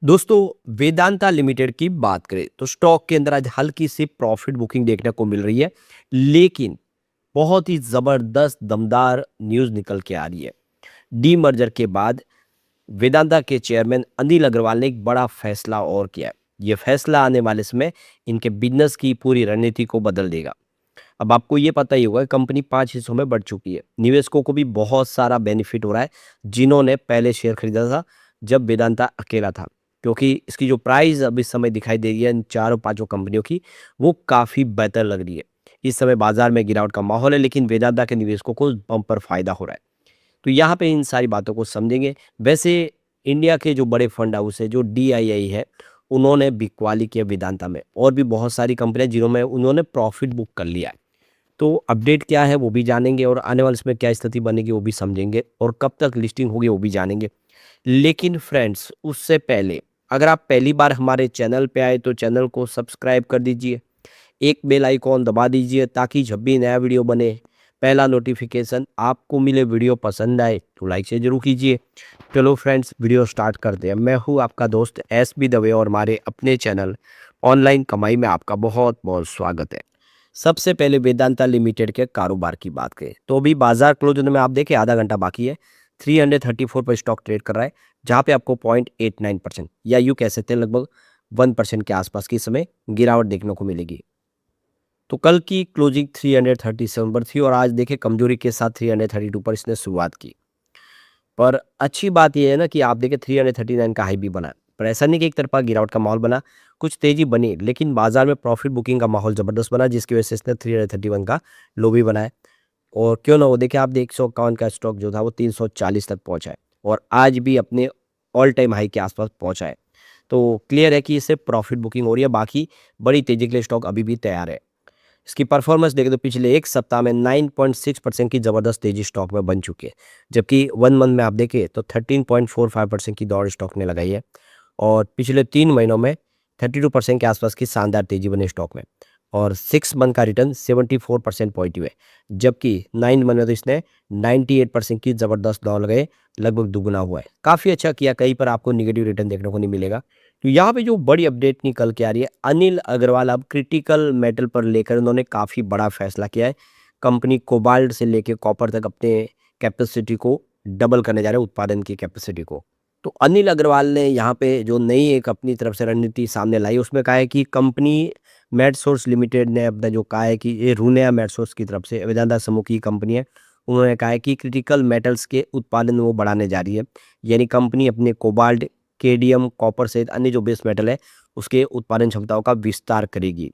दोस्तों, वेदांता लिमिटेड की बात करें तो स्टॉक के अंदर आज हल्की सी प्रॉफिट बुकिंग देखने को मिल रही है। लेकिन बहुत ही जबरदस्त दमदार न्यूज़ निकल के आ रही है। डीमर्जर के बाद वेदांता के चेयरमैन अनिल अग्रवाल ने एक बड़ा फैसला और किया है। ये फैसला आने वाले समय इनके बिजनेस की पूरी रणनीति को बदल देगा। अब आपको ये पता ही होगा, कंपनी 5 हिस्सों में बढ़ चुकी है। निवेशकों को भी बहुत सारा बेनिफिट हो रहा है, जिन्होंने पहले शेयर खरीदा था जब वेदांता अकेला था। क्योंकि इसकी जो प्राइस अभी इस समय दिखाई दे रही है इन चारों पांचों कंपनियों की, वो काफ़ी बेहतर लग रही है। इस समय बाजार में गिरावट का माहौल है, लेकिन वेदांता के निवेशकों को बम्पर फायदा हो रहा है। तो यहाँ पे इन सारी बातों को समझेंगे। वैसे इंडिया के जो बड़े फंड हाउस है, जो डीआईआई है, उन्होंने बिकवाली किया वेदांता में, और भी बहुत सारी कंपनियां जिन्होंने उन्होंने प्रॉफिट बुक कर लिया है। तो अपडेट क्या है वो भी जानेंगे, और आने वाले समय क्या स्थिति बनेगी वो भी समझेंगे, और कब तक लिस्टिंग होगी वो भी जानेंगे। लेकिन फ्रेंड्स, उससे पहले अगर आप पहली बार हमारे चैनल पे आए तो चैनल को सब्सक्राइब कर दीजिए, एक बेल आइकॉन दबा दीजिए, ताकि जब भी नया वीडियो बने पहला नोटिफिकेशन आपको मिले। वीडियो पसंद आए तो लाइक से जरूर कीजिए। चलो फ्रेंड्स, वीडियो स्टार्ट करते हैं। मैं हूँ आपका दोस्त SB दवे, और हमारे अपने चैनल ऑनलाइन कमाई में आपका बहुत बहुत स्वागत है। सबसे पहले वेदांता लिमिटेड के कारोबार की बात करें तो अभी बाजार क्लोज होने में आप देखें आधा घंटा बाकी है। 334 पर स्टॉक ट्रेड कर रहा है, जहां पे आपको 0.89% या यूं कह सकते हैं लगभग 1% के आसपास की समय गिरावट देखने को मिलेगी। तो कल की क्लोजिंग 337 पर थी, और आज देखें कमजोरी के साथ 332 पर इसने शुरुआत की। पर अच्छी बात यह है ना कि आप देखें 339 का हाई भी बना, पर ऐसा नहीं कि एक तरफा गिरावट का माहौल बना। कुछ तेजी बनी, लेकिन बाजार में प्रॉफिट बुकिंग का माहौल जबरदस्त बना, जिसकी वजह से इसने 331 का लो भी बनाया। और क्यों ना हो, देखिए आप 151 का स्टॉक जो था वो 340 तक पहुंचा है, और आज भी अपने ऑल टाइम हाई के आसपास पहुंचा है। तो क्लियर है कि इससे प्रॉफिट बुकिंग हो रही है। बाकी बड़ी तेजी के लिए स्टॉक अभी भी तैयार है। इसकी परफॉर्मेंस देखें तो पिछले एक सप्ताह में 9.6% की ज़बरदस्त तेजी स्टॉक में बन चुकी है, जबकि 1 मंथ में आप देखें तो 13.45% की दौड़ स्टॉक ने लगाई है, और पिछले 3 महीनों में 32% के आसपास की शानदार तेजी बनी स्टॉक में, और 6 मंथ का रिटर्न 74% पॉजिटिव है, जबकि 9 मंथ में तो इसने 98% की ज़बरदस्त दौड़ लगाई, लगभग दुगुना हुआ है। काफ़ी अच्छा किया, कहीं पर आपको निगेटिव रिटर्न देखने को नहीं मिलेगा। तो यहाँ पे जो बड़ी अपडेट निकल के आ रही है, अनिल अग्रवाल अब क्रिटिकल मेटल पर लेकर उन्होंने काफ़ी बड़ा फैसला किया है। कंपनी कोबाल्ट से लेके कॉपर तक अपने कैपेसिटी को डबल करने जा रहे हैं, उत्पादन की कैपेसिटी को। तो अनिल अग्रवाल ने यहाँ पे जो नई एक अपनी तरफ से रणनीति सामने लाई, उसमें कहा है कि कंपनी मेडसोर्स लिमिटेड ने अपना जो कहा है कि ये रूनिया मेडसोर्स की तरफ से वेदांता समूह की कंपनी है। उन्होंने कहा है कि क्रिटिकल मेटल्स के उत्पादन वो बढ़ाने जा रही है, यानी कंपनी अपने कोबाल्ट, केडियम, कॉपर सहित अन्य जो बेस मेटल है उसके उत्पादन क्षमताओं का विस्तार करेगी।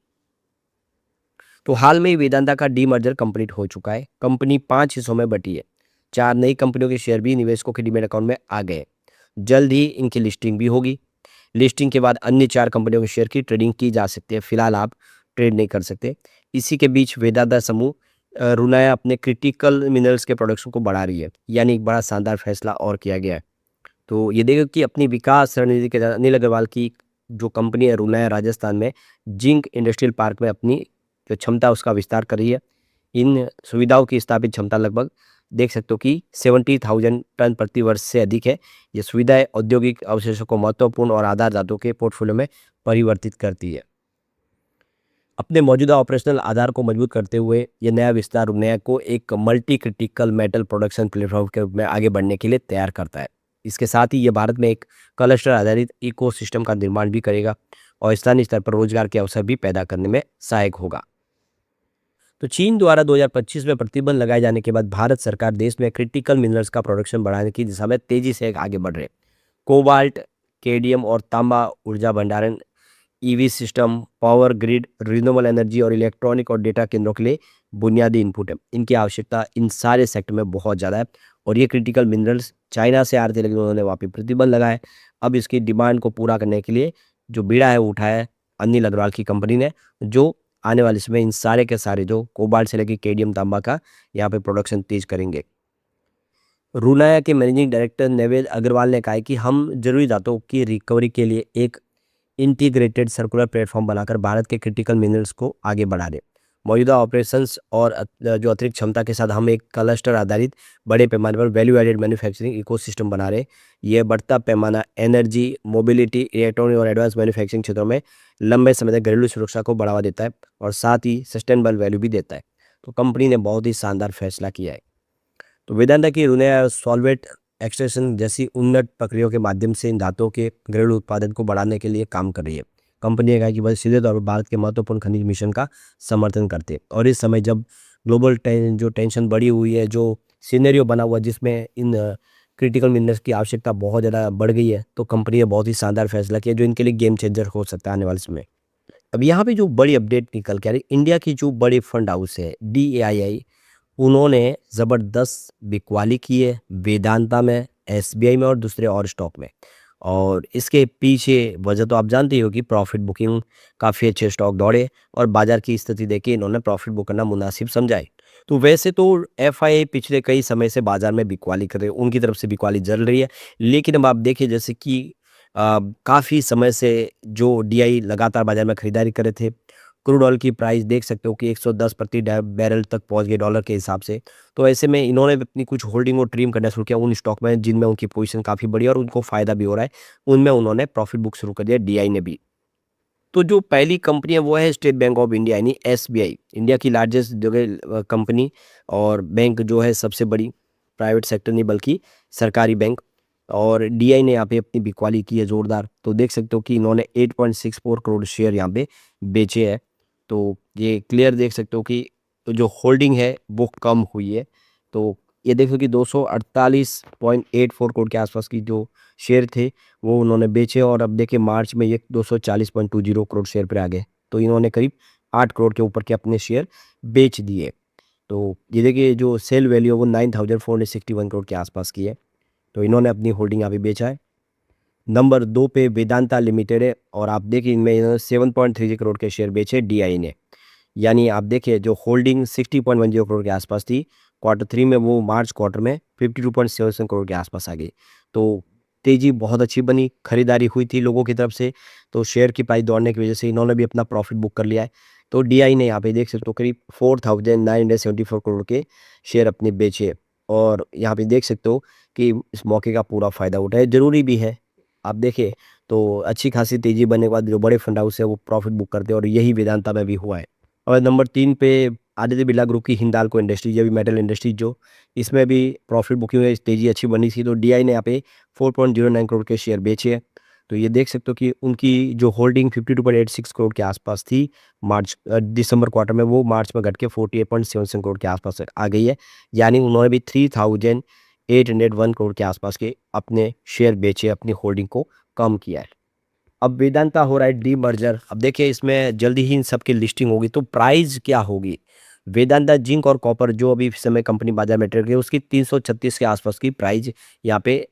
तो हाल में ही वेदांता का डीमर्जर कंप्लीट हो चुका है। कंपनी 5 हिस्सों में बटी है। 4 नई कंपनियों के शेयर भी निवेशकों के डीमैट अकाउंट में आ गए। जल्द ही इनकी लिस्टिंग भी होगी। लिस्टिंग के बाद अन्य 4 कंपनियों के शेयर की ट्रेडिंग की जा सकती है। फिलहाल आप ट्रेड नहीं कर सकते। इसी के बीच वेदांता समूह रुनाया अपने क्रिटिकल मिनरल्स के प्रोडक्शन को बढ़ा रही है, यानी एक बड़ा शानदार फैसला और किया गया है। तो ये देखो कि अपनी विकास रणनीति के तहत अनिल अग्रवाल की जो कंपनी है रुनाया, राजस्थान में जिंक इंडस्ट्रियल पार्क में अपनी जो क्षमता है उसका विस्तार कर रही है। इन सुविधाओं की स्थापित क्षमता लगभग देख सकते हो कि 70,000 टन प्रति वर्ष से अधिक है। ये सुविधाएं औद्योगिक अवशेषों को महत्वपूर्ण और आधार धातुओं के पोर्टफोलियो में परिवर्तित करती है। अपने मौजूदा ऑपरेशनल आधार को मजबूत करते हुए ये नया विस्तार रुनाया को एक multi critical metal production platform के रूप में आगे बढ़ने के लिए तैयार करता है। इसके साथ ही ये भारत में एक क्लस्टर आधारित इकोसिस्टम का निर्माण भी करेगा, और स्थानीय स्तर पर रोजगार के अवसर भी पैदा करने में सहायक होगा। तो चीन द्वारा 2025 में प्रतिबंध लगाए जाने के बाद भारत सरकार देश में क्रिटिकल मिनरल्स का प्रोडक्शन बढ़ाने की दिशा में तेजी से आगे बढ़ रहे हैं। कोबाल्ट, केडियम और तांबा ऊर्जा भंडारण, EV system, power grid, renewable energy और इलेक्ट्रॉनिक और डेटा केंद्रों के लिए बुनियादी इनपुट है। इनकी आवश्यकता इन सारे सेक्टर में बहुत ज़्यादा है, और ये क्रिटिकल मिनरल्स चाइना से आ रहे थे, लेकिन उन्होंने वहाँ पे प्रतिबंध लगाए। अब इसकी डिमांड को पूरा करने के लिए जो बीड़ा है वो उठाया है अनिल अग्रवाल की कंपनी ने, जो आने वाले समय इन सारे के सारे जो कोबाल्ट से लेकर केडियम, तांबा का यहाँ पे प्रोडक्शन तेज करेंगे। रुनाया के मैनेजिंग डायरेक्टर नवेद अग्रवाल ने कहा है कि हम जरूरी धातुओं की रिकवरी के लिए एक इंटीग्रेटेड सर्कुलर प्लेटफॉर्म बनाकर भारत के क्रिटिकल मिनरल्स को आगे बढ़ा रहे। मौजूदा ऑपरेशंस और जो अतिरिक्त क्षमता के साथ हम एक क्लस्टर आधारित बड़े पैमाने पर वैल्यू एडेड मैन्युफैक्चरिंग इकोसिस्टम बना रहे हैं। ये बढ़ता पैमाना एनर्जी, मोबिलिटी, इलेक्ट्रॉनिक और एडवांस मैन्युफैक्चरिंग क्षेत्रों में लंबे समय तक घरेलू सुरक्षा को बढ़ावा देता है और साथ ही सस्टेनेबल वैल्यू भी देता है। तो कंपनी ने बहुत ही शानदार फैसला किया है। तो वेदांता की रुने सॉल्वेट एक्सट्रैक्शन जैसी उन्नत प्रक्रियाओं के माध्यम से इन धातुओं के घरेलू उत्पादन को बढ़ाने के लिए काम कर रही है। कंपनी ने कहा कि वह सीधे तौर पर भारत के महत्वपूर्ण खनिज मिशन का समर्थन करते हैं और इस समय जब ग्लोबल जो टेंशन बढ़ी हुई है, जो सिनेरियो बना हुआ है जिसमें इन क्रिटिकल मिनरल्स की आवश्यकता बहुत ज़्यादा बढ़ गई है, तो कंपनी ने बहुत ही शानदार फैसला किया जो इनके लिए गेम चेंजर हो सकता है आने वाले समय। अब यहाँ पे जो बड़ी अपडेट निकल के आ रही, इंडिया की जो बड़ी फंड हाउस है DAII, उन्होंने ज़बरदस्त बिकवाली की है वेदांता में, SBI में और दूसरे और स्टॉक में। और इसके पीछे वजह तो आप जानते ही हो कि प्रॉफिट बुकिंग, काफ़ी अच्छे स्टॉक दौड़े और बाजार की स्थिति देख के इन्होंने प्रॉफिट बुक करना मुनासिब समझा है। तो वैसे तो FII पिछले कई समय से बाजार में बिकवाली कर रहे हैं, उनकी तरफ से बिकवाली चल रही है। लेकिन अब आप देखिए जैसे कि काफ़ी समय से जो DI लगातार बाजार में खरीदारी कर रहे थे, क्रूड ऑयल की प्राइस देख सकते हो कि 110 प्रति बैरल तक पहुंच गए डॉलर के हिसाब से। तो ऐसे में इन्होंने भी अपनी कुछ होल्डिंग और ट्रिम करना शुरू किया उन स्टॉक में जिनमें उनकी पोजीशन काफ़ी बड़ी है और उनको फ़ायदा भी हो रहा है। उनमें उन्होंने प्रॉफिट बुक शुरू कर दिया, DI ने भी। तो जो पहली कंपनी है वो है स्टेट बैंक ऑफ इंडिया यानी SBI, इंडिया की लार्जेस्ट जगह कंपनी और बैंक जो है सबसे बड़ी, प्राइवेट सेक्टर नहीं बल्कि सरकारी बैंक। और DI ने यहाँ पे अपनी बिकवाली की है ज़ोरदार। तो देख सकते हो कि इन्होंने 8.64 करोड़ शेयर यहाँ पे बेचे हैं। तो ये क्लियर देख सकते हो कि जो होल्डिंग है वो कम हुई है। तो ये देखो कि 248.84 करोड़ के आसपास की जो शेयर थे वो उन्होंने बेचे और अब देखिए मार्च में ये 240.20 करोड़ शेयर पे आ गए। तो इन्होंने करीब 8 करोड़ के ऊपर के अपने शेयर बेच दिए। तो ये देखिए जो सेल वैल्यू है वो 9461 करोड़ के आसपास की है। तो इन्होंने अपनी होल्डिंग यहाँ पे बेचा है। नंबर 2 पे वेदांता लिमिटेड है और आप देखिए इनमें इन्होंने 7.30 करोड़ के शेयर बेचे DI ने। यानी आप देखिए जो होल्डिंग 60.10 करोड़ के आसपास थी, क्वार्टर 3 में वो मार्च क्वार्टर में 52.77 करोड़ के आसपास आ गई। तो तेज़ी बहुत अच्छी बनी, खरीदारी हुई थी लोगों की तरफ से, तो शेयर की प्राइस दौड़ने की वजह से इन्होंने भी अपना प्रॉफिट बुक कर लिया है। तो DI ने यहाँ पे देख सकते हो करीब 4974 करोड़ के शेयर अपने बेचे और यहाँ पे देख सकते हो कि इस मौके का पूरा फ़ायदा उठाया, ज़रूरी भी है। आप देखें तो अच्छी खासी तेज़ी बनने के बाद जो बड़े फंड हाउस है वो प्रॉफिट बुक करते हैं और यही वेदांता में भी हुआ है। और नंबर 3 पे आदित्य बिरला ग्रुप की हिंडाल्को इंडस्ट्रीज, ये भी मेटल इंडस्ट्रीज जो, इसमें भी प्रॉफिट बुकिंग है, तेज़ी अच्छी बनी थी। तो DI ने यहाँ पे 4.09 करोड़ के शेयर बेचे हैं। तो ये देख सकते हो कि उनकी जो होल्डिंग 52.86 करोड़ के आसपास थी दिसंबर क्वार्टर में, वो मार्च में घट के 48.77 करोड़ के आसपास आ गई है। यानी उन्होंने भी 3801 करोड़ के आसपास के अपने शेयर बेचे, अपनी होल्डिंग को कम किया है। अब वेदांता हो रहा है डीमर्जर। अब देखिए इसमें जल्दी ही इन सब की लिस्टिंग होगी तो प्राइस क्या होगी? वेदांता जिंक और कॉपर जो अभी इस समय कंपनी बाजार में ट्रेड कर रही है उसकी 336 के आसपास की प्राइस यहाँ पे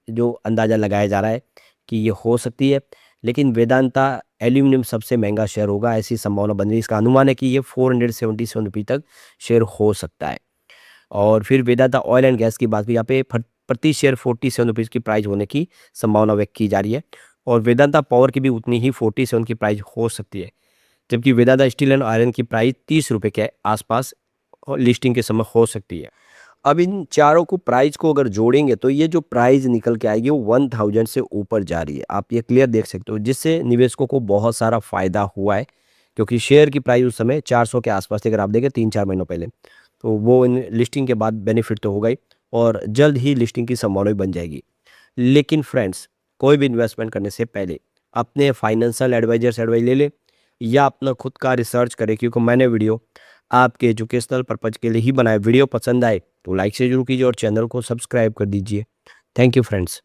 जो अंदाज़ा लगाया जा रहा है कि ये हो सकती है। लेकिन वेदांता एल्यूमिनियम सबसे महंगा शेयर होगा, ऐसी संभावना बन रही है। इसका अनुमान है कि ये 477 रुपये तक शेयर हो सकता है। और फिर वेदांता ऑयल एंड गैस की बात की, यहाँ पे प्रति शेयर 47 रुपीज़ की प्राइस होने की संभावना व्यक्त की जा रही है। और वेदांता पावर की भी उतनी ही 47 की प्राइस हो सकती है। जबकि वेदांता स्टील एंड आयरन की प्राइस 30 रुपये के आसपास लिस्टिंग के समय हो सकती है। अब इन चारों को प्राइस को अगर जोड़ेंगे तो ये जो प्राइस निकल के आएगी वो 1000 से ऊपर जा रही है। आप ये क्लियर देख सकते हो जिससे निवेशकों को बहुत सारा फायदा हुआ है क्योंकि शेयर की प्राइस उस समय 400 के आसपास थी अगर आप देखें 3-4 महीनों पहले। तो वो इन लिस्टिंग के बाद बेनिफिट तो होगा ही और जल्द ही लिस्टिंग की संभावना भी बन जाएगी। लेकिन फ्रेंड्स, कोई भी इन्वेस्टमेंट करने से पहले अपने फाइनेंशियल एडवाइजर से एडवाइस ले ले या अपना खुद का रिसर्च करें क्योंकि मैंने वीडियो आपके एजुकेशनल पर्पज के लिए ही बनाया। वीडियो पसंद आए तो लाइक से जरूर कीजिए और चैनल को सब्सक्राइब कर दीजिए। Thank you friends.